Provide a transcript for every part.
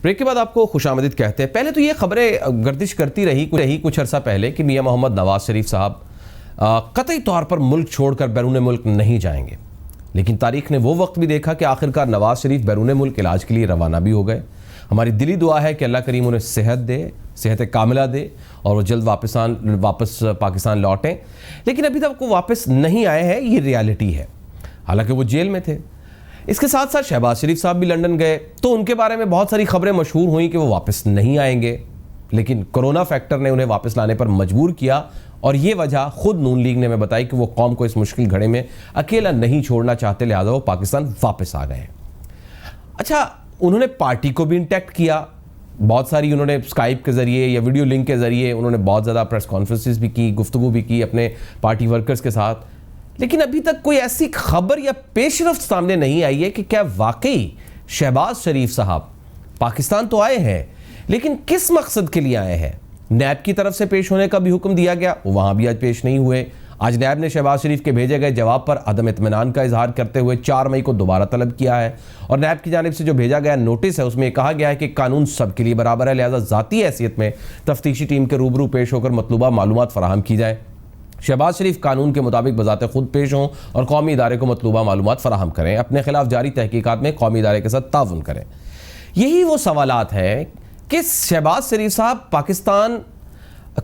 Break के बाद आपको खुशामदीद कहते हैं। पहले तो ये खबरें गर्दिश करती रही कुछ अरसा पहले कि मियां मोहम्मद नवाज शरीफ साहब कतई तौर पर मुल्क छोड़कर बैरून मुल्क नहीं जाएंगे, लेकिन तारीख ने वो वक्त भी देखा कि आखिरकार नवाज शरीफ बैरून मुल्क इलाज के लिए रवाना भी हो गए। हमारी दिली दुआ है कि अल्लाह करीम उन्हें सेहत दे, सेहत कामिला दे और वो जल्द वापस पाकिस्तान लौटें। लेकिन अभी तक वो वापस नहीं आए हैं, ये रियलिटी है। हालांकि वो जेल में थे। इसके साथ साथ शहबाज शरीफ साहब भी लंदन गए, तो उनके बारे में बहुत सारी खबरें मशहूर हुई कि वो वापस नहीं आएंगे, लेकिन कोरोना फैक्टर ने उन्हें वापस लाने पर मजबूर किया। और ये वजह खुद नून लीग ने हमें बताई कि वो कौम को इस मुश्किल घड़े में अकेला नहीं छोड़ना चाहते, लिहाजा वो पाकिस्तान वापस आ गए। अच्छा, उन्होंने पार्टी को भी इंटैक्ट किया, बहुत सारी उन्होंने स्काइप के ज़रिए या वीडियो लिंक के ज़रिए उन्होंने बहुत ज़्यादा प्रेस कॉन्फ्रेंसेस भी की, गुफ्तगू भी की अपने पार्टी वर्कर्स के साथ। लेकिन अभी तक कोई ऐसी खबर या पेशरफ्त सामने नहीं आई है कि क्या वाकई शहबाज शरीफ साहब पाकिस्तान तो आए हैं, लेकिन किस मकसद के लिए आए हैं। नैब की तरफ से पेश होने का भी हुक्म दिया गया, वहाँ भी आज पेश नहीं हुए। आज नैब ने शहबाज शरीफ के भेजे गए जवाब पर अदम इत्मीनान का इजहार करते हुए 4 मई को दोबारा तलब किया है। और नैब की जानिब से जो भेजा गया नोटिस है उसमें कहा गया है कि कानून सबके लिए बराबर है, लिहाजा ज़ाती हैसियत में तफ्तीशी टीम के रूबरू पेश होकर मतलूबा मालूमात फराहम की जाए। शहबाज शरीफ कानून के मुताबिक बजाते खुद पेश हों और कौमी इदारे को मतलूबा मालूमात फराहम करें, अपने खिलाफ जारी तहकीकात में कौमी इदारे के साथ ताउन करें। यही वो सवालात हैं कि शहबाज शरीफ साहब पाकिस्तान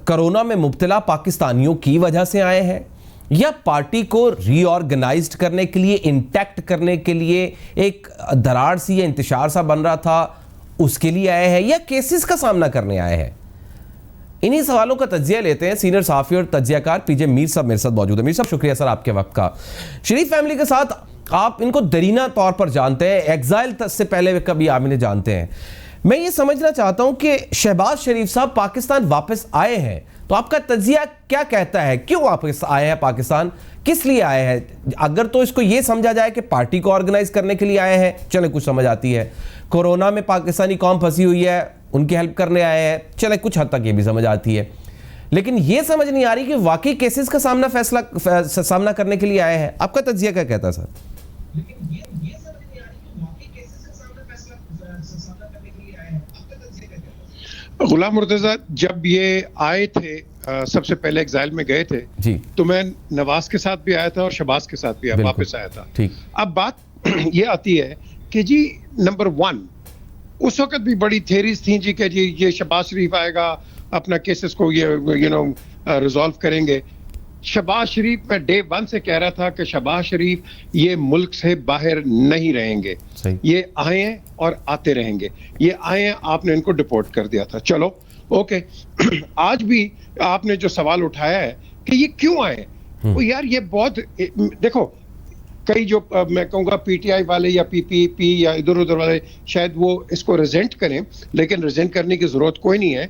कोरोना में मुब्तला पाकिस्तानियों की वजह से आए हैं, या पार्टी को रीऑर्गेनाइज्ड करने के लिए, इंटैक्ट करने के लिए, एक दरार सी या इंतशार सा बन रहा था उसके लिए आए हैं, या केसेस का सामना करने आए हैं। इन्हीं सवालों का तज्जिया लेते हैं। सीनियर सहाफ़ी और तज्जियाकार पीजे मीर साहब मेरे साथ मौजूद है। मीर साहब, शुक्रिया सर आपके वक्त का। शरीफ फैमिली के साथ आप इनको दरीना तौर पर जानते हैं, एग्जाइल से पहले कभी आप इन्हें जानते हैं। मैं ये समझना चाहता हूं कि शहबाज शरीफ साहब पाकिस्तान वापस आए हैं, तो आपका तज्जिया क्या कहता है, क्यों वापस आए हैं पाकिस्तान, किस लिए आए हैं? अगर तो इसको ये समझा जाए कि पार्टी को ऑर्गेनाइज करने के लिए आए हैं, चले कुछ समझ आती है। कोरोना में पाकिस्तानी कौम फंसी हुई है, उनकी हेल्प करने आए हैं, चले कुछ हद तक ये भी समझ आती है। लेकिन ये समझ नहीं आ रही कि वाकई केसेस का सामना करने के लिए आए हैं। आपका तज्जिया क्या कहता है सर? गुलाम मुर्तज़ा जब ये आए थे, सबसे पहले एग्जाइल में गए थे जी, तो मैं नवाज के साथ भी आया था और शहबाज के साथ भी वापस आया था। ठीक। अब बात ये आती है कि जी नंबर 1 उस वक्त भी बड़ी थेरीज थी जी कि जी ये शहबाज शरीफ आएगा, अपना केसेस को ये रिजॉल्व करेंगे। शहबाज शरीफ, मैं डे 1 से कह रहा था कि शहबाज शरीफ ये मुल्क से बाहर नहीं रहेंगे, ये आए हैं और आते रहेंगे, ये आए हैं, आपने इनको डिपोर्ट कर दिया था, चलो ओके। आज भी आपने जो सवाल उठाया है कि ये क्यों आए, वो यार ये बहुत, देखो कई जो मैं कहूँगा पीटीआई वाले या पीपीपी या इधर उधर वाले शायद वो इसको रिजेंट करें, लेकिन रिजेंट करने की जरूरत कोई नहीं है।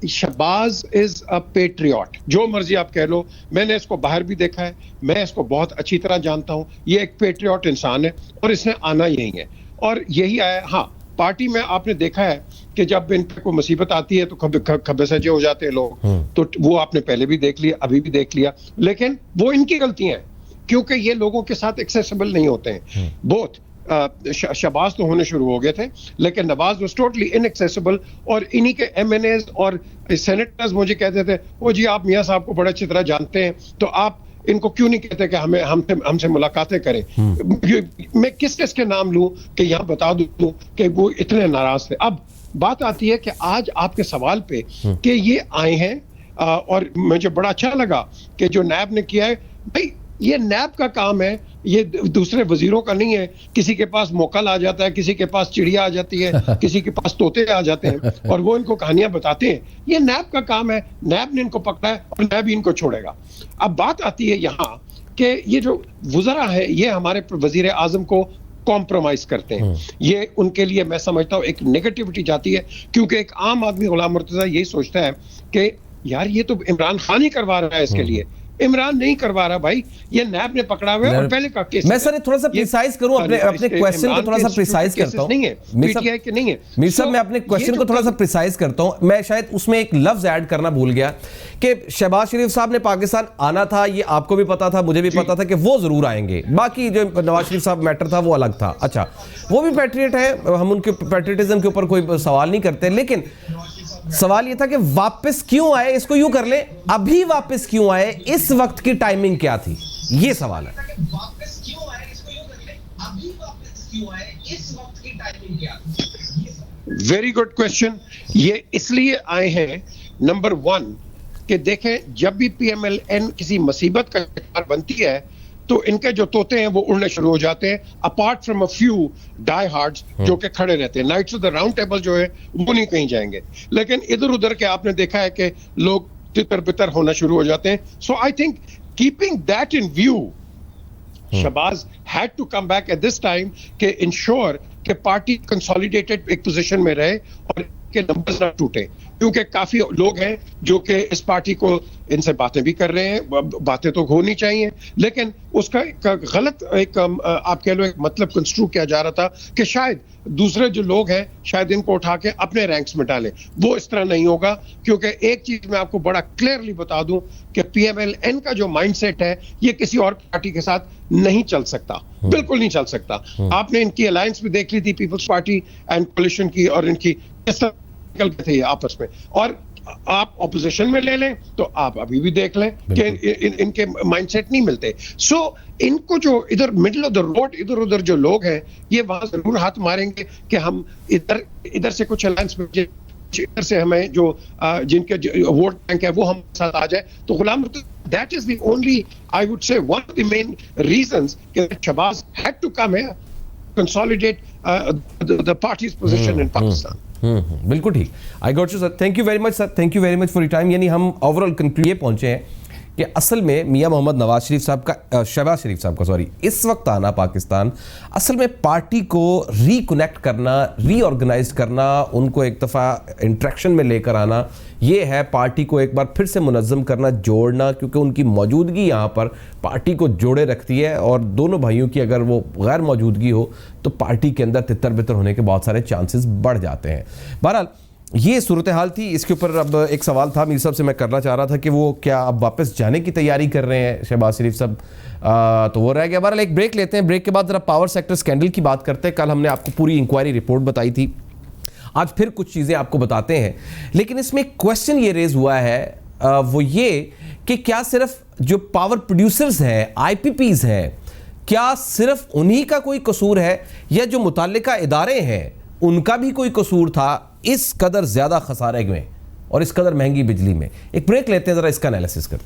शहबाज इज अ पेट्रियट, जो मर्जी आप कह लो, मैंने इसको बाहर भी देखा है, मैं इसको बहुत अच्छी तरह जानता हूं। ये एक पेट्रियट इंसान है और इसने आना यही है और यही आया। हाँ, पार्टी में आपने देखा है कि जब इन पर कोई मुसीबत आती है तो खब्बे सजे हो जाते हैं लोग, तो वो आपने पहले भी देख लिया, अभी भी देख लिया, लेकिन वो इनकी गलतियां हैं क्योंकि ये लोगों के साथ एक्सेसिबल नहीं होते हैं। बहुत शहबाज तो होने शुरू हो गए थे, लेकिन नवाज वाज टोटली इनएक्सेसिबल, और इन्हीं के एमएनएज और सेनेटर्स मुझे कहते थे, ओ जी आप मियां साहब को बड़ी अच्छी तरह जानते हैं, तो आप इनको क्यों नहीं कहते कि हमें हमसे मुलाकातें करें। मैं किस किस के नाम लूं कि यहाँ बता दूं कि वो इतने नाराज थे। अब बात आती है कि आज आपके सवाल पे कि ये आए हैं, और मुझे बड़ा अच्छा लगा कि जो नैब ने किया है, भाई ये नैब का काम है, ये दूसरे वजीरों का नहीं है। किसी के पास मोकल आ जाता है, किसी के पास चिड़िया आ जाती है, किसी के पास तोते आ जाते हैं और वो इनको कहानियां बताते हैं। ये नैब का काम है, नैब ने इनको पकड़ा है और नैब ही इनको छोड़ेगा। अब बात आती है यहाँ कि ये जो वज़रा है ये हमारे वजीर आजम को कॉम्प्रोमाइज करते हैं। ये उनके लिए मैं समझता हूँ एक नेगेटिविटी जाती है, क्योंकि एक आम आदमी गुलाम मुर्तज़ा यही सोचता है कि यार ये तो इमरान खान ही करवा रहा है इसके लिए, इमरान नहीं करवा रहा भाई, ये नैब ने पकड़ा हुआ है और पहले का केस। मैं सर थोड़ा सा प्रिसाइज करूं अपने क्वेश्चन को थोड़ा सा प्रिसाइज करता हूं। नहीं है पीटीआई के नहीं है मीर साहब, मैं अपने क्वेश्चन को थोड़ा सा प्रिसाइज करता हूं। मैं शायद उसमें एक लफ्ज ऐड करना भूल गया कि शहबाज शरीफ साहब ने पाकिस्तान आना था, ये आपको भी पता था, मुझे भी पता था कि वो जरूर आएंगे। बाकी जो नवाज शरीफ साहब मैटर था वो अलग था। अच्छा, वो भी पैट्रियट है, हम उनके पैट्रियटिज्म के ऊपर कोई सवाल नहीं करते, लेकिन सवाल ये था कि वापस क्यों आए, इसको यूं कर ले, अभी वापस क्यों आए, इस वक्त की टाइमिंग क्या थी, ये सवाल है। वापस क्यों आए, इसको यूं कर ले, अभी वापस क्यों आए, इस वक्त की टाइमिंग क्या थी। Very good question. ये इसलिए आए हैं, नंबर 1 कि देखें, जब भी PMLN किसी मुसीबत का शिकार बनती है तो इनके जो तोते हैं वो उड़ने शुरू हो जाते हैं, apart from a few diehards जो कि खड़े रहते हैं। Knights of the round table जो है वो नहीं कहीं जाएंगे, लेकिन इधर उधर के आपने देखा है कि लोग तितर बितर होना शुरू हो जाते हैं। So I think keeping that in view, Shahbaz had to come back at this time के इंश्योर कि पार्टी कंसोलिडेटेड एक पोजीशन में रहे और के नंबर्स ना टूटे, क्योंकि काफी लोग हैं जो कि इस पार्टी को, इनसे बातें भी कर रहे हैं, बातें तो होनी चाहिए, लेकिन उसका एक गलत एक आप कह लो एक मतलब कंस्ट्रू किया जा रहा था कि शायद दूसरे जो लोग हैं शायद इनको उठा के अपने रैंक्स में डालें। वो इस तरह नहीं होगा, क्योंकि एक चीज मैं आपको बड़ा क्लियरली बता दूं कि PMLN का जो माइंडसेट है ये किसी और पार्टी के साथ नहीं चल सकता, बिल्कुल नहीं चल सकता। आपने इनकी अलायंस भी देख ली थी, पीपल्स पार्टी एंड कोलिशन की, और इनकी किस तरह निकल गए थे आपस में। और आप ऑपोजिशन में ले लें तो आप अभी भी देख लें कि इनके माइंडसेट नहीं मिलते। सो इनको जो इधर मिडिल ऑफ द रोड इधर उधर जो लोग हैं ये वहां जरूर हाथ मारेंगे कि हम इधर से कुछ अलायंस में, इधर से हमें जो जिनके वोट बैंक है वो हम साथ आ जाए। तो Ghulam, that is the only, I would say, one of the main reasons कि Shahbaz had to come here, consolidate the party's position in Pakistan. बिल्कुल ठीक। I got you sir, thank you very much sir, thank you very much for your time. यानी हम overall conclusion ये पहुंचे हैं कि असल में मियां मोहम्मद नवाज शरीफ साहब का, शहबाज शरीफ साहब का सॉरी, इस वक्त आना पाकिस्तान असल में पार्टी को रिकनेक्ट करना, रीऑर्गेनाइज करना, उनको एक दफ़ा इंट्रैक्शन में लेकर आना, ये है पार्टी को एक बार फिर से मुनज़्ज़म करना, जोड़ना, क्योंकि उनकी मौजूदगी यहाँ पर पार्टी को जोड़े रखती है और दोनों भाइयों की अगर वो गैर मौजूदगी हो तो पार्टी के अंदर तितर बितर होने के बहुत सारे चांसेस बढ़ जाते हैं। बहरहाल ये सूरत हाल थी। इसके ऊपर अब एक सवाल था मीर साहब से मैं करना चाह रहा था कि वो क्या अब वापस जाने की तैयारी कर रहे हैं शहबाज शरीफ साहब, तो वो रह गया। बहरहाल एक ब्रेक लेते हैं, ब्रेक के बाद ज़रा पावर सेक्टर स्कैंडल की बात करते हैं। कल हमने आपको पूरी इंक्वायरी रिपोर्ट बताई थी, आज फिर कुछ चीज़ें आपको बताते हैं, लेकिन इसमें एक क्वेश्चन ये रेज हुआ है, वो ये कि क्या सिर्फ जो पावर प्रोड्यूसर्स हैं, IPPs हैं, क्या सिर्फ उन्हीं का कोई कसूर है या जो मुतल्लिका इदारे हैं उनका भी कोई कसूर था इस कदर ज़्यादा खसारे में और इस कदर महंगी बिजली में। एक ब्रेक लेते हैं, ज़रा इसका एनालिसिस करते हैं।